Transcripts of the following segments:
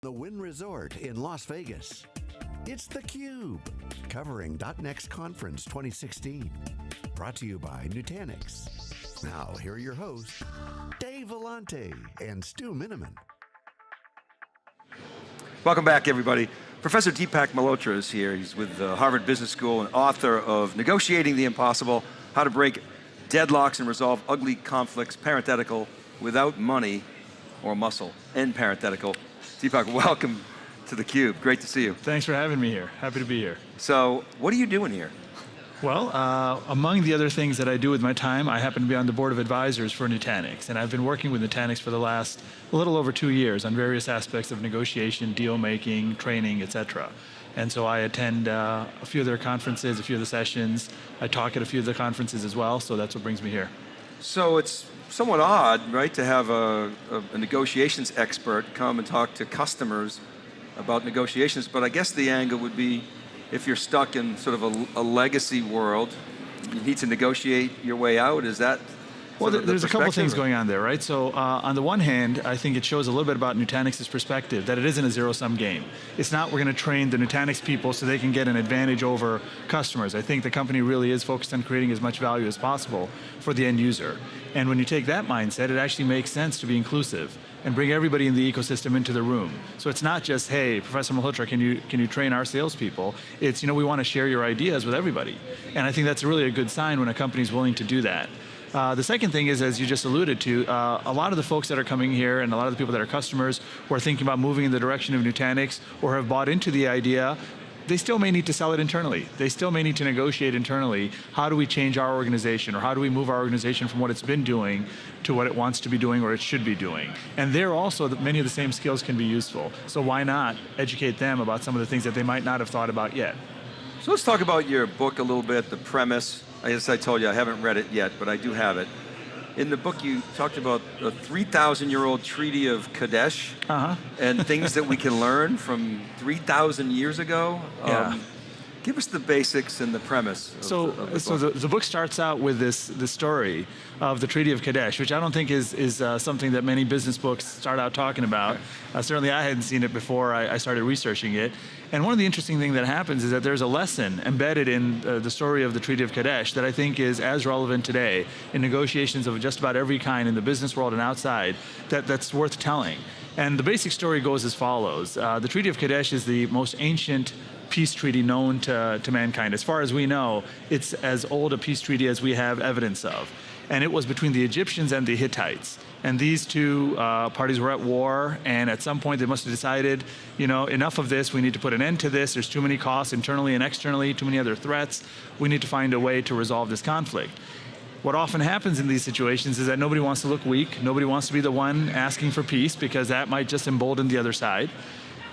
The Wynn Resort in Las Vegas. It's theCUBE, covering .next Conference 2016. Brought to you by Nutanix. Now, here are your hosts, Dave Vellante and Stu Miniman. Welcome back, everybody. Professor Deepak Malhotra is here. He's with the Harvard Business School and author of Negotiating the Impossible, How to Break Deadlocks and Resolve Ugly Conflicts, parenthetical, without money or muscle, end parenthetical. Deepak, welcome to theCUBE. Great to see you. Thanks for having me here. Happy to be here. So, what are you doing here? Well, among the other things that I do with my time, I happen to be on the board of advisors for Nutanix, and I've been working with Nutanix for the last a little over 2 years on various aspects of negotiation, deal making, training, etc. And so I attend a few of their conferences, a few of the sessions. I talk at a few of the conferences as well, so that's what brings me here. So it's somewhat odd, right, to have a negotiations expert come and talk to customers about negotiations, but I guess the angle would be if you're stuck in sort of a legacy world, you need to negotiate your way out. Is that well, there's a couple things going on there, right? So on the one hand, I think it shows a little bit about Nutanix's perspective, that it isn't a zero-sum game. It's not we're going to train the Nutanix people so they can get an advantage over customers. I think the company really is focused on creating as much value as possible for the end user. And when you take that mindset, it actually makes sense to be inclusive and bring everybody in the ecosystem into the room. So it's not just, hey, Professor Malhotra, can you train our salespeople? It's, we want to share your ideas with everybody. And I think that's really a good sign when a company's willing to do that. The second thing is, as you just alluded to, a lot of the folks that are coming here and a lot of the people that are customers who are thinking about moving in the direction of Nutanix or have bought into the idea, they still may need to sell it internally. They still may need to negotiate internally. How do we change our organization, or how do we move our organization from what it's been doing to what it wants to be doing or it should be doing? And there also, many of the same skills can be useful. So why not educate them about some of the things that they might not have thought about yet? So let's talk about your book a little bit, the premise. As I told you, I haven't read it yet, but I do have it. In the book, you talked about the 3,000-year-old Treaty of Kadesh and things that we can learn from 3,000 years ago. Give us the basics and the premise of the book. So the book starts out with the story of the Treaty of Kadesh, which I don't think is something that many business books start out talking about. Certainly I hadn't seen it before I started researching it. And one of the interesting things that happens is that there's a lesson embedded in the story of the Treaty of Kadesh that I think is as relevant today in negotiations of just about every kind in the business world and outside that's worth telling. And the basic story goes as follows. The Treaty of Kadesh is the most ancient peace treaty known to mankind. As far as we know, it's as old a peace treaty as we have evidence of. And it was between the Egyptians and the Hittites. And these two parties were at war, and at some point they must have decided, enough of this, we need to put an end to this, there's too many costs internally and externally, too many other threats, we need to find a way to resolve this conflict. What often happens in these situations is that nobody wants to look weak, nobody wants to be the one asking for peace, because that might just embolden the other side.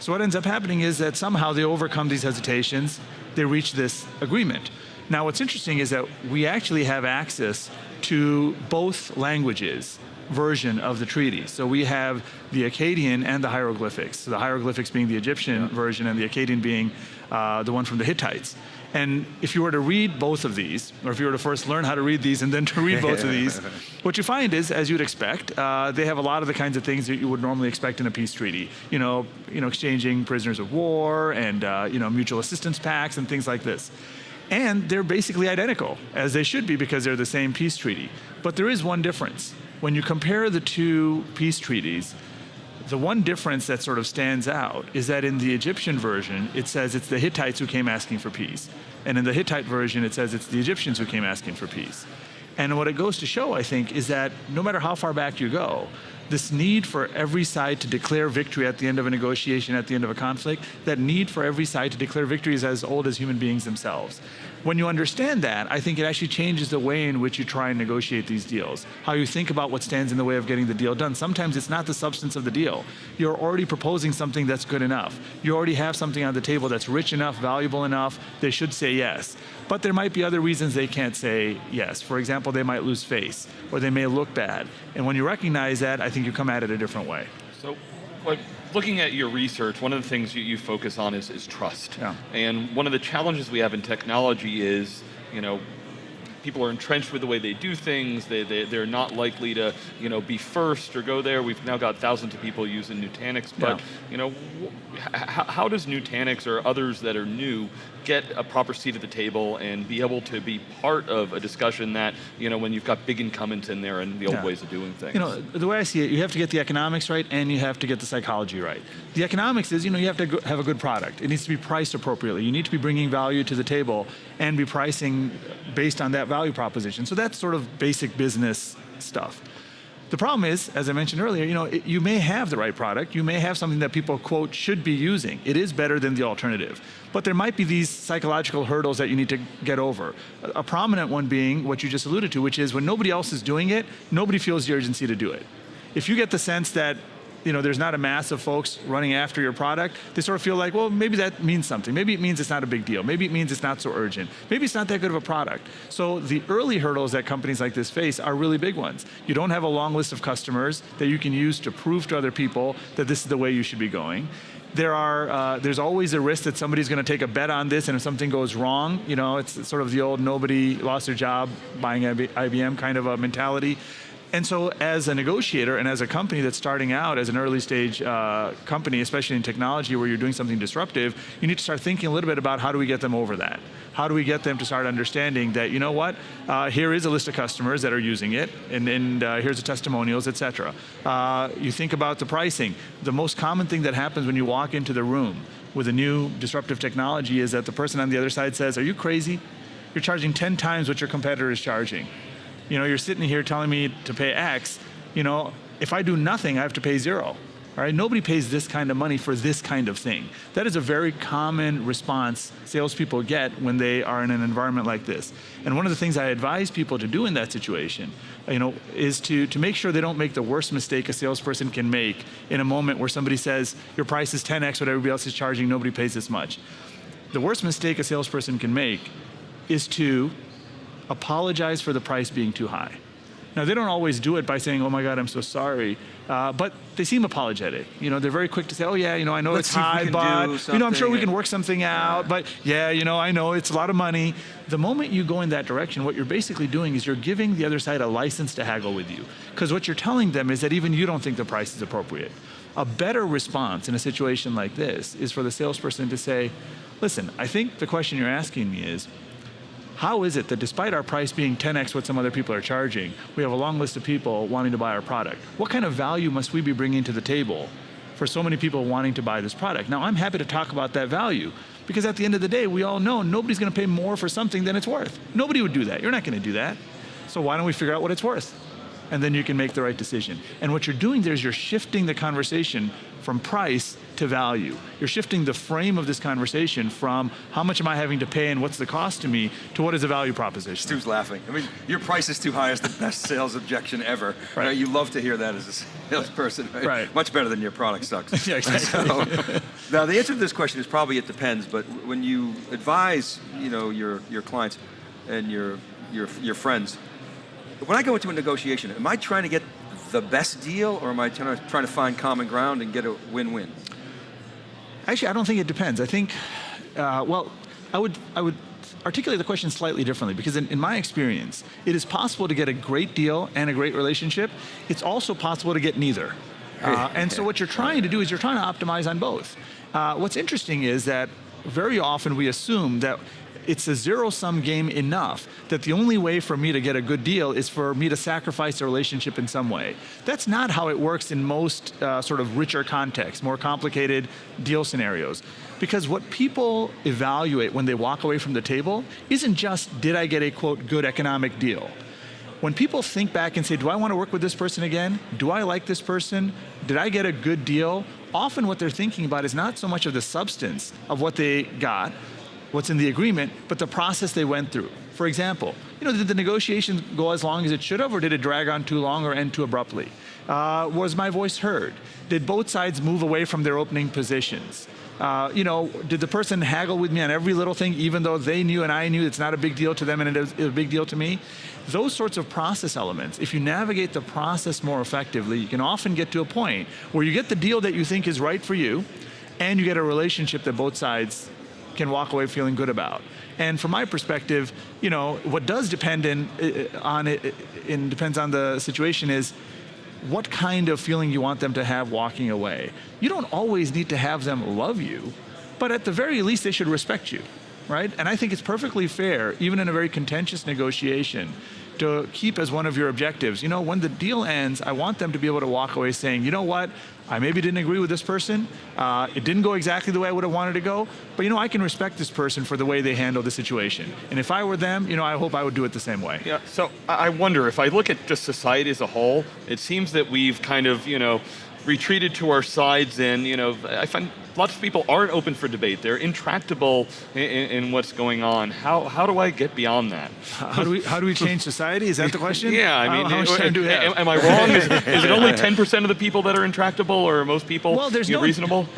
So what ends up happening is that somehow they overcome these hesitations, they reach this agreement. Now what's interesting is that we actually have access to both languages version of the treaty. So we have the Akkadian and the hieroglyphics. So the hieroglyphics being the Egyptian version and the Akkadian being the one from the Hittites. And if you were to read both of these, or if you were to first learn how to read these and then to read both of these, what you find is, as you'd expect, they have a lot of the kinds of things that you would normally expect in a peace treaty. Exchanging prisoners of war and mutual assistance pacts and things like this. And they're basically identical, as they should be because they're the same peace treaty. But there is one difference. When you compare the two peace treaties, the one difference that sort of stands out is that in the Egyptian version, it says it's the Hittites who came asking for peace. And in the Hittite version, it says it's the Egyptians who came asking for peace. And what it goes to show, I think, is that no matter how far back you go, this need for every side to declare victory at the end of a negotiation, at the end of a conflict, that need for every side to declare victory is as old as human beings themselves. When you understand that, I think it actually changes the way in which you try and negotiate these deals, how you think about what stands in the way of getting the deal done. Sometimes it's not the substance of the deal. You're already proposing something that's good enough. You already have something on the table that's rich enough, valuable enough, they should say yes. But there might be other reasons they can't say yes. For example, they might lose face, or they may look bad. And when you recognize that, I think you come at it a different way. So, looking at your research, one of the things you focus on is trust. Yeah. And one of the challenges we have in technology is, people are entrenched with the way they do things. They're not likely to, be first or go there. We've now got thousands of people using Nutanix, but how does Nutanix or others that are new get a proper seat at the table and be able to be part of a discussion that, when you've got big incumbents in there and the old ways of doing things? The way I see it, you have to get the economics right and you have to get the psychology right. The economics is, you have to have a good product. It needs to be priced appropriately. You need to be bringing value to the table and be pricing based on that value proposition. So that's sort of basic business stuff. The problem is, as I mentioned earlier, you may have the right product, you may have something that people, quote, should be using. It is better than the alternative. But there might be these psychological hurdles that you need to get over. A prominent one being what you just alluded to, which is when nobody else is doing it, nobody feels the urgency to do it. If you get the sense that there's not a mass of folks running after your product, they sort of feel like, well, maybe that means something. Maybe it means it's not a big deal. Maybe it means it's not so urgent. Maybe it's not that good of a product. So the early hurdles that companies like this face are really big ones. You don't have a long list of customers that you can use to prove to other people that this is the way you should be going. There's always a risk that somebody's going to take a bet on this, and if something goes wrong, it's sort of the old nobody lost their job buying IBM kind of a mentality. And so as a negotiator and as a company that's starting out as an early stage company, especially in technology where you're doing something disruptive, you need to start thinking a little bit about how do we get them over that? How do we get them to start understanding that, here is a list of customers that are using it, and here's the testimonials, et cetera. You think about the pricing. The most common thing that happens when you walk into the room with a new disruptive technology is that the person on the other side says, are you crazy? You're charging 10 times what your competitor is charging. You're sitting here telling me to pay X, if I do nothing, I have to pay zero. All right? Nobody pays this kind of money for this kind of thing. That is a very common response salespeople get when they are in an environment like this. And one of the things I advise people to do in that situation, is to make sure they don't make the worst mistake a salesperson can make in a moment where somebody says, your price is 10X what everybody else is charging, nobody pays this much. The worst mistake a salesperson can make is to apologize for the price being too high. Now, they don't always do it by saying, oh my God, I'm so sorry, but they seem apologetic. They're very quick to say, oh yeah, I know it's high, but I'm sure we can work something out, but yeah, I know it's a lot of money. The moment you go in that direction, what you're basically doing is you're giving the other side a license to haggle with you, because what you're telling them is that even you don't think the price is appropriate. A better response in a situation like this is for the salesperson to say, listen, I think the question you're asking me is, how is it that despite our price being 10x what some other people are charging, we have a long list of people wanting to buy our product? What kind of value must we be bringing to the table for so many people wanting to buy this product? Now, I'm happy to talk about that value, because at the end of the day, we all know nobody's going to pay more for something than it's worth. Nobody would do that. You're not going to do that. So why don't we figure out what it's worth? And then you can make the right decision. And what you're doing there is you're shifting the conversation from price to value. You're shifting the frame of this conversation from how much am I having to pay and what's the cost to me to what is the value proposition. Stu's laughing. I mean, your price is too high is the best sales objection ever. Right. You love to hear that as a salesperson. Right. Much better than your product sucks. Yeah, exactly. So, now, the answer to this question is probably it depends, but when you advise your clients and your friends, when I go into a negotiation, am I trying to get the best deal, or am I trying to find common ground and get a win-win? Actually, I don't think it depends. I think, I would articulate the question slightly differently, because in my experience, it is possible to get a great deal and a great relationship. It's also possible to get neither. And so what you're trying to do is you're trying to optimize on both. What's interesting is that very often we assume that it's a zero-sum game enough that the only way for me to get a good deal is for me to sacrifice a relationship in some way. That's not how it works in most sort of richer contexts, more complicated deal scenarios. Because what people evaluate when they walk away from the table isn't just, did I get a, quote, good economic deal? When people think back and say, do I want to work with this person again? Do I like this person? Did I get a good deal? Often what they're thinking about is not so much of the substance of what they got, what's in the agreement, but the process they went through. For example, did the negotiations go as long as it should have, or did it drag on too long or end too abruptly? Was my voice heard? Did both sides move away from their opening positions? Did the person haggle with me on every little thing, even though they knew and I knew it's not a big deal to them and it is a big deal to me? Those sorts of process elements, if you navigate the process more effectively, you can often get to a point where you get the deal that you think is right for you, and you get a relationship that both sides can walk away feeling good about. And from my perspective, what does depend on it, and depends on the situation, is what kind of feeling you want them to have walking away. You don't always need to have them love you, but at the very least, they should respect you, right? And I think it's perfectly fair, even in a very contentious negotiation, to keep as one of your objectives, when the deal ends, I want them to be able to walk away saying, you know what, I maybe didn't agree with this person. It didn't go exactly the way I would have wanted to go, but I can respect this person for the way they handled the situation. And if I were them, I hope I would do it the same way. Yeah, so I wonder, if I look at just society as a whole, it seems that we've kind of, retreated to our sides, and I find lots of people aren't open for debate. They're intractable in what's going on. How do I get beyond that? How do we change society? Is that the question? Yeah, I mean, how much time do we have? am I wrong? Is it only 10% of the people that are intractable, or are most people reasonable?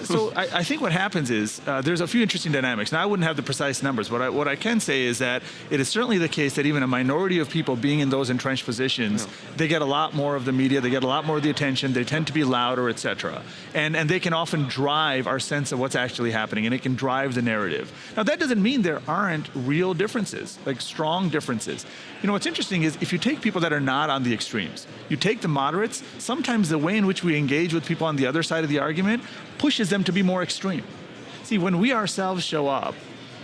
So I think what happens is there's a few interesting dynamics. Now, I wouldn't have the precise numbers. What I can say is that it is certainly the case that even a minority of people being in those entrenched positions, they get a lot more of the media, they get a lot more of the attention, they tend to be louder, et cetera. And they can often drive our sense of what's actually happening, and it can drive the narrative. Now, that doesn't mean there aren't real differences, like strong differences. What's interesting is if you take people that are not on the extremes, you take the moderates, sometimes the way in which we engage with people on the other side of the argument pushes them to be more extreme. See, when we ourselves show up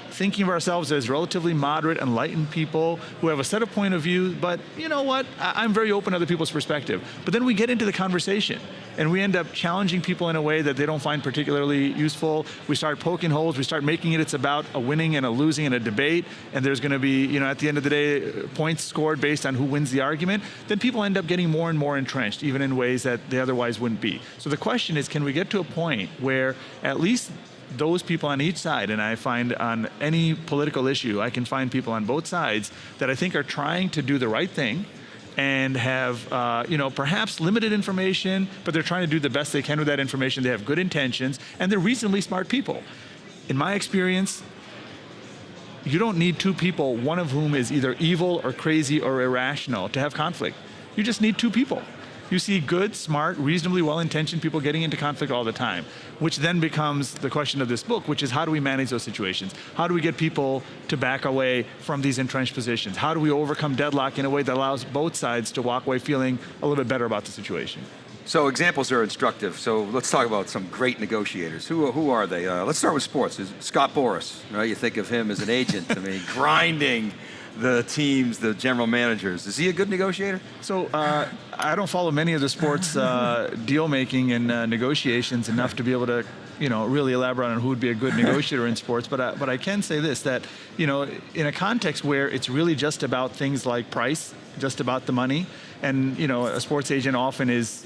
thinking of ourselves as relatively moderate, enlightened people who have a set of point of view, but you know what, I'm very open to other people's perspective. But then we get into the conversation and we end up challenging people in a way that they don't find particularly useful. We start poking holes, we start making it's about a winning and a losing in a debate, and there's going to be, at the end of the day, points scored based on who wins the argument. Then people end up getting more and more entrenched, even in ways that they otherwise wouldn't be. So the question is, can we get to a point where at least those people on each side, and I find on any political issue, I can find people on both sides that I think are trying to do the right thing and have, perhaps limited information, but they're trying to do the best they can with that information. They have good intentions, and they're reasonably smart people. In my experience, you don't need two people, one of whom is either evil or crazy or irrational, to have conflict. You just need two people. You see good, smart, reasonably well-intentioned people getting into conflict all the time, which then becomes the question of this book, which is how do we manage those situations? How do we get people to back away from these entrenched positions? How do we overcome deadlock in a way that allows both sides to walk away feeling a little bit better about the situation? So examples are instructive. So let's talk about some great negotiators. Who are they? Let's start with sports. Scott Boras, right? You think of him as an agent. I mean, grinding the teams, the general managers. Is he a good negotiator? So I don't follow many of the sports deal making and negotiations enough to be able to, really elaborate on who would be a good negotiator in sports. But I can say this, that, in a context where it's really just about things like price, just about the money, and, a sports agent often is.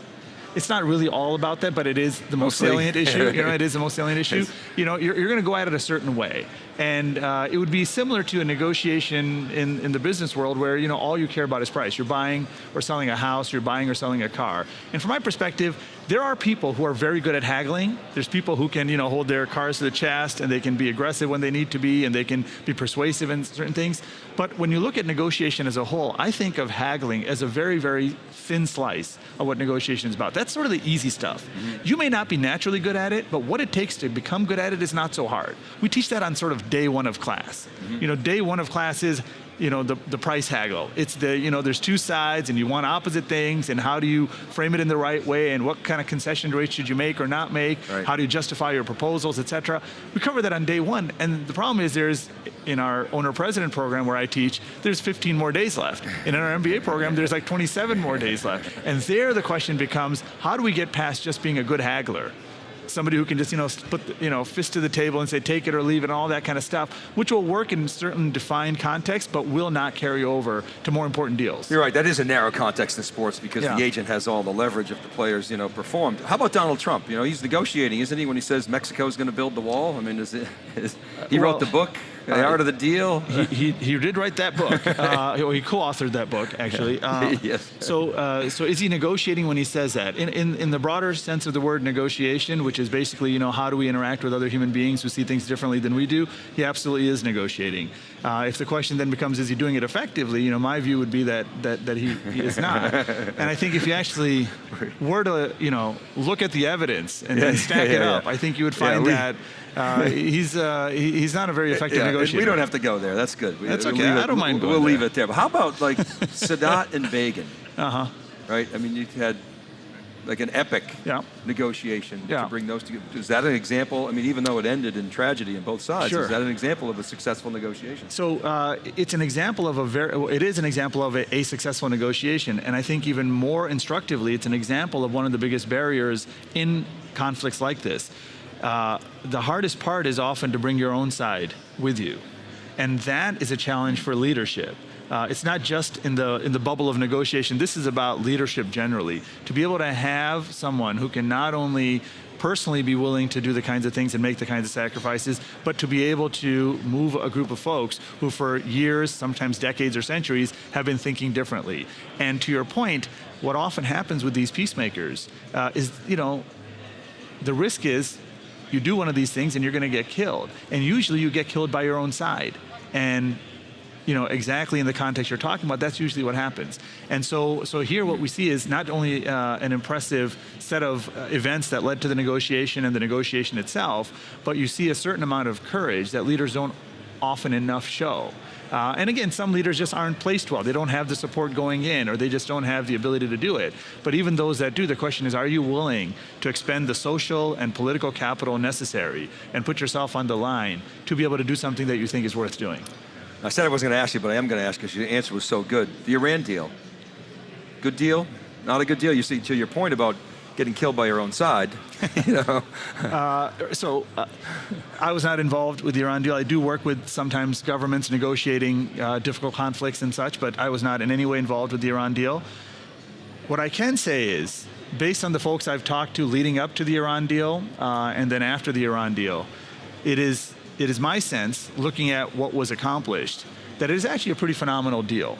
It's not really all about that, but it is the most salient issue. It is the most salient issue. You're going to go at it a certain way. And it would be similar to a negotiation in the business world where, all you care about is price. You're buying or selling a house, you're buying or selling a car. And from my perspective, there are people who are very good at haggling. There's people who can, hold their cards to the chest, and they can be aggressive when they need to be, and they can be persuasive in certain things. But when you look at negotiation as a whole, I think of haggling as a very, very thin slice of what negotiation is about. That's sort of the easy stuff. Mm-hmm. You may not be naturally good at it, but what it takes to become good at it is not so hard. We teach that on sort of day one of class. Mm-hmm. Day one of class is the price haggle. It's there's two sides and you want opposite things, and how do you frame it in the right way, and what kind of concession rates should you make or not make? Right. How do you justify your proposals, etc. We cover that on day one, and the problem is in our owner-president program where I teach, there's 15 more days left. In our MBA program, there's like 27 more days left. And there the question becomes, how do we get past just being a good haggler? Somebody who can just, put fist to the table and say, take it or leave it, and all that kind of stuff, which will work in certain defined contexts, but will not carry over to more important deals. You're right. That is a narrow context in sports because the agent has all the leverage if the players, performed. How about Donald Trump? He's negotiating, isn't he, when he says Mexico's going to build the wall? I mean, he wrote the book? The Art of the Deal. He did write that book. He co-authored that book, actually. Yes. So is he negotiating when he says that? In the broader sense of the word negotiation, which is basically, how do we interact with other human beings who see things differently than we do? He absolutely is negotiating. If the question then becomes, is he doing it effectively? My view would be that he is not. And I think if you actually were to, look at the evidence and then stack it up, I think you would find that he's not a very effective negotiator. We don't have to go there. That's good. That's okay. I don't mind going We'll there. leave it there. But how about like Sadat and Begin? Right? I mean, you had like an epic negotiation to bring those together. Is that an example? I mean, even though it ended in tragedy on both sides, is that an example of a successful negotiation? So it's an example of it is an example of a successful negotiation, and I think even more instructively, it's an example of one of the biggest barriers in conflicts like this. The hardest part is often to bring your own side with you, and that is a challenge for leadership. It's not just in the bubble of negotiation. This is about leadership generally. To be able to have someone who can not only personally be willing to do the kinds of things and make the kinds of sacrifices, but to be able to move a group of folks who for years, sometimes decades or centuries, have been thinking differently. And to your point, what often happens with these peacemakers is, the risk is you do one of these things and you're going to get killed. And usually you get killed by your own side. And exactly in the context you're talking about, that's usually what happens. And so here what we see is not only an impressive set of events that led to the negotiation and the negotiation itself, but you see a certain amount of courage that leaders don't often enough show. And again, some leaders just aren't placed well. They don't have the support going in, or they just don't have the ability to do it. But even those that do, the question is, are you willing to expend the social and political capital necessary and put yourself on the line to be able to do something that you think is worth doing? I said I wasn't going to ask you, but I am going to ask because your answer was so good. The Iran deal. Good deal? Not a good deal? You see, to your point about getting killed by your own side, I was not involved with the Iran deal. I do work with sometimes governments negotiating difficult conflicts and such, but I was not in any way involved with the Iran deal. What I can say is, based on the folks I've talked to leading up to the Iran deal and then after the Iran deal, it is my sense, looking at what was accomplished, that it is actually a pretty phenomenal deal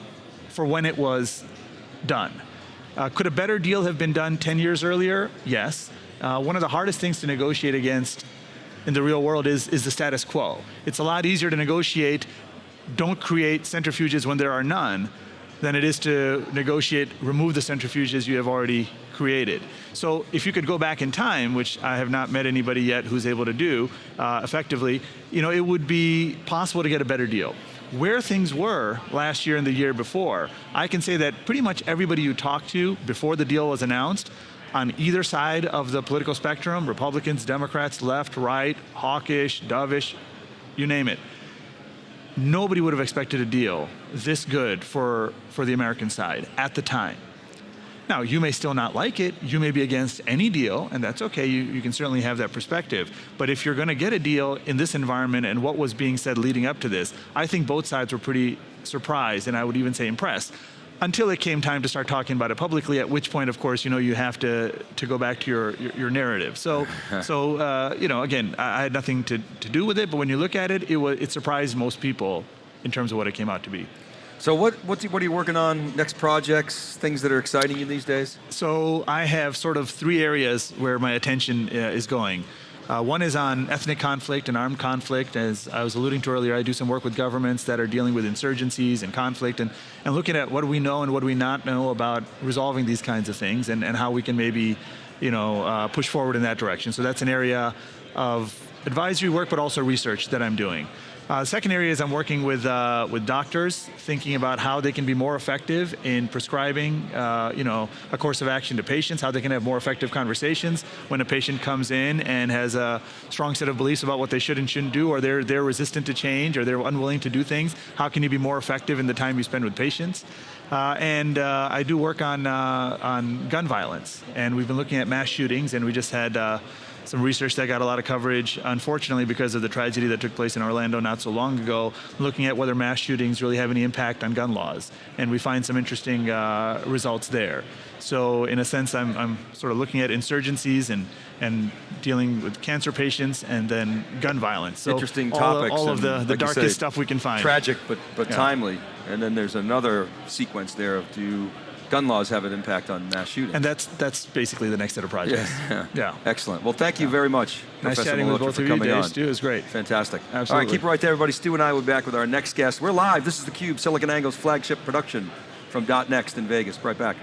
for when it was done. Could a better deal have been done 10 years earlier? Yes. One of the hardest things to negotiate against in the real world is the status quo. It's a lot easier to negotiate, don't create centrifuges when there are none, than it is to negotiate, remove the centrifuges you have already created. So if you could go back in time, which I have not met anybody yet who's able to do effectively, it would be possible to get a better deal. Where things were last year and the year before, I can say that pretty much everybody you talked to before the deal was announced, on either side of the political spectrum, Republicans, Democrats, left, right, hawkish, dovish, you name it, nobody would have expected a deal this good for the American side at the time. Now, you may still not like it. You may be against any deal, and that's okay. You can certainly have that perspective. But if you're going to get a deal in this environment and what was being said leading up to this, I think both sides were pretty surprised, and I would even say impressed, until it came time to start talking about it publicly, at which point, of course, you have to go back to your narrative. So again, I had nothing to do with it, but when you look at it, it surprised most people in terms of what it came out to be. So what are you working on? Next projects, things that are exciting you these days? So I have sort of three areas where my attention is going. One is on ethnic conflict and armed conflict. As I was alluding to earlier, I do some work with governments that are dealing with insurgencies and conflict and looking at what do we know and what do we not know about resolving these kinds of things and how we can maybe push forward in that direction. So that's an area of advisory work, but also research that I'm doing. The second area is I'm working with doctors, thinking about how they can be more effective in prescribing, a course of action to patients, how they can have more effective conversations when a patient comes in and has a strong set of beliefs about what they should and shouldn't do, or they're resistant to change, or they're unwilling to do things. How can you be more effective in the time you spend with patients? And I do work on gun violence, and we've been looking at mass shootings, and we just had some research that got a lot of coverage, unfortunately, because of the tragedy that took place in Orlando not so long ago, looking at whether mass shootings really have any impact on gun laws. And we find some interesting results there. So in a sense, I'm sort of looking at insurgencies and dealing with cancer patients and then gun violence. So interesting topics. All of the like darkest stuff we can find. Tragic, but timely. And then there's another sequence there of do gun laws have an impact on mass shootings? And that's basically the next set of projects. Yeah. Excellent. Well, thank you very much, Nice Professor chatting with Malhotra, both for of you coming today, on. Stu. It was great. Fantastic. Absolutely. All right, keep it right there, everybody. Stu and I will be back with our next guest. We're live. This is theCUBE, SiliconANGLE's flagship production from .next in Vegas. Right back.